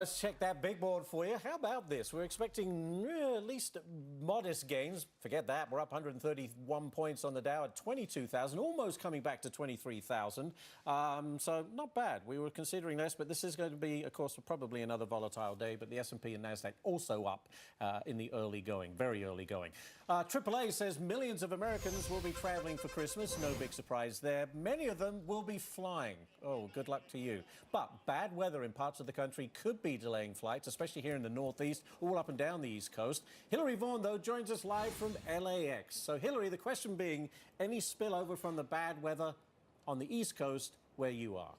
Let's check that big board for you. How about this? We're expecting at least modest gains. Forget that. We're up 131 points on the Dow at 22,000, almost coming back to 23,000. So not bad. We were considering this, but this is going to be, of course, probably another volatile day. But the S&P and NASDAQ also up in the early going, very early going. AAA says millions of Americans will be traveling for Christmas. No big surprise there. Many of them will be flying. Oh, good luck to you. But bad weather in parts of the country could be delaying flights, especially here in the Northeast, all up and down the East Coast. Hillary Vaughn, though, joins us live from LAX. So, Hillary, the question being, any spillover from the bad weather on the East Coast where you are?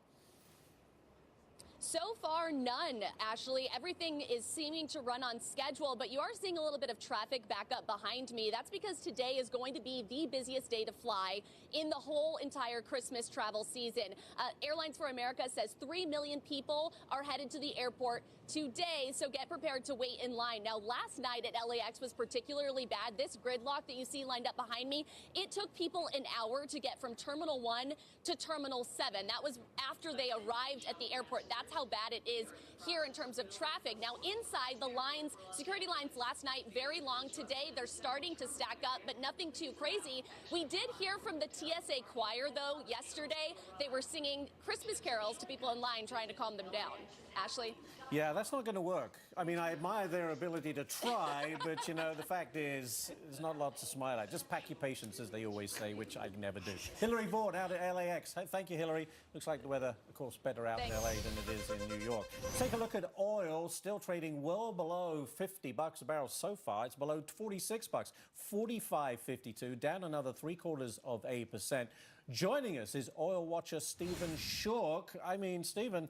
So far, none, Ashley. Everything is seeming to run on schedule, but you are seeing a little bit of traffic back up behind me. That's because today is going to be the busiest day to fly in the whole entire Christmas travel season. Airlines for America says 3 million people are headed to the airport today, so get prepared to wait in line. Now, last night at LAX was particularly bad. This gridlock that you see lined up behind me, it took people an hour to get from Terminal 1 to Terminal 7. That was after they arrived at the airport. That's how bad it is here in terms of traffic. Now, inside the lines, security lines last night, very long. Today, they're starting to stack up, but nothing too crazy. We did hear from the TSA choir, though, yesterday. They were singing Christmas carols to people in line, trying to calm them down. Ashley? Yeah, that's not going to work. I mean, I admire their ability to try, but, you know, the fact is, there's not a lot to smile at. Just pack your patience, as they always say, which I never do. Hillary Vaughn out at LAX. Thank you, Hillary. Looks like the weather, of course, better out in LA than it is in New York. Take a look at oil, still trading well below $50 a barrel so far. It's below $46, 45.52, down another 0.75%. Joining us is oil watcher Stephen Schork. I mean, Stephen,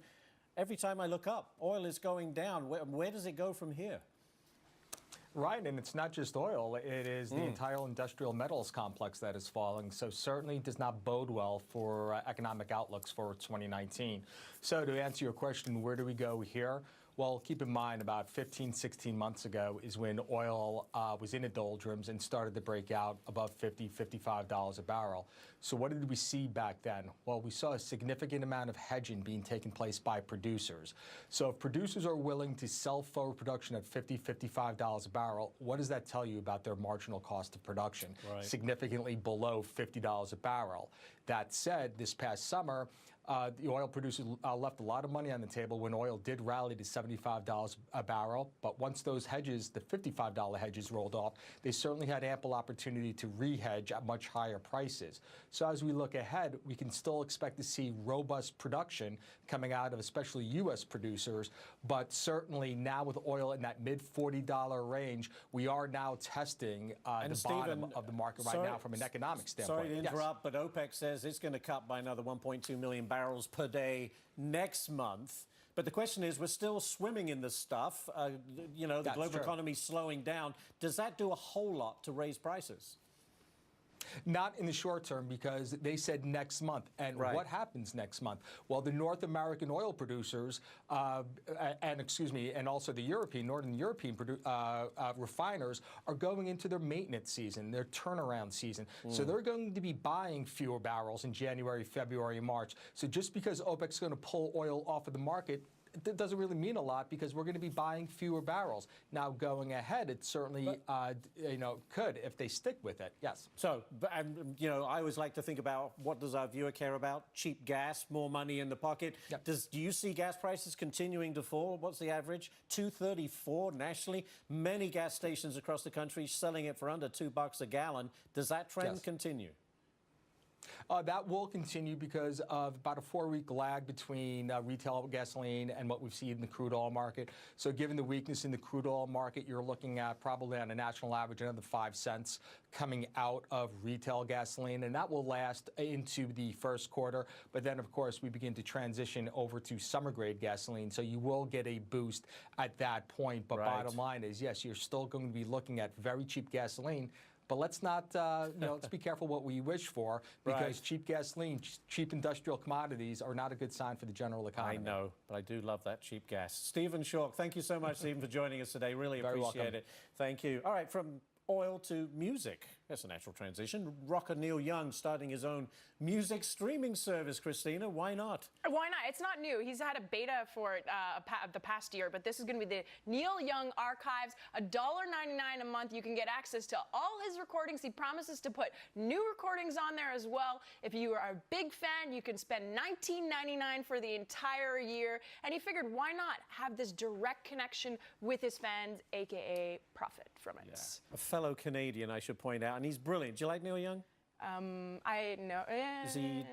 every time I look up, oil is going down. Where does it go from here? Right, and it's not just oil. It is the entire industrial metals complex that is falling, so certainly does not bode well for economic outlooks for 2019. So to answer your question, where do we go here? Well, keep in mind about 15, 16 months ago is when oil was in the doldrums and started to break out above $50, $55 a barrel. So what did we see back then? Well, we saw a significant amount of hedging being taken place by producers. So if producers are willing to sell forward production at $50, $55 a barrel, what does that tell you about their marginal cost of production? Right. Significantly below $50 a barrel. That said, this past summer, the oil producers left a lot of money on the table when oil did rally to $75 a barrel. But once those hedges, the $55 hedges rolled off, they certainly had ample opportunity to re-hedge at much higher prices. So as we look ahead, we can still expect to see robust production coming out of especially U.S. producers. But certainly now with oil in that mid-$40 range, we are now testing the bottom of the market right now from an economic standpoint. Sorry to interrupt, but OPEC says it's going to cut by another 1.2 million barrels per day next month. But the question is, we're still swimming in this stuff. You know, the global economy is slowing down. Does that do a whole lot to raise prices? Not in the short term, because they said next month. And what happens next month? Well, the North American oil producers, and also the Northern European refiners are going into their maintenance season, their turnaround season. So they're going to be buying fewer barrels in January, February, March. So just because OPEC's going to pull oil off of the market, that doesn't really mean a lot, because we're going to be buying fewer barrels. Now, going ahead, it certainly, could if they stick with it. Yes. So, I always like to think about, what does our viewer care about? Cheap gas, more money in the pocket. Yep. Do you see gas prices continuing to fall? What's the average? $2.34 nationally. Many gas stations across the country selling it for under $2 a gallon. Does that trend continue? That will continue because of about a 4-week lag between retail gasoline and what we've seen in the crude oil market. So given the weakness in the crude oil market, you're looking at probably on a national average another 5 cents coming out of retail gasoline, and that will last into the first quarter. But then, of course, we begin to transition over to summer-grade gasoline, so you will get a boost at that point. But bottom line is, yes, you're still going to be looking at very cheap gasoline. But let's not, let's be careful what we wish for, because cheap gasoline, cheap industrial commodities are not a good sign for the general economy. I know, but I do love that cheap gas. Stephen Schork, thank you so much, Stephen, for joining us today. Really appreciate it. Thank you. All right, from oil to music. That's a natural transition. Rocker Neil Young starting his own music streaming service, Christina. Why not? Why not? It's not new. He's had a beta for it the past year, but this is going to be the Neil Young Archives. $1.99 a month. You can get access to all his recordings. He promises to put new recordings on there as well. If you are a big fan, you can spend $19.99 for the entire year. And he figured, why not have this direct connection with his fans, aka profit from it. Yeah. A fellow Canadian, I should point out, and he's brilliant. Do you like Neil Young? I know. Is he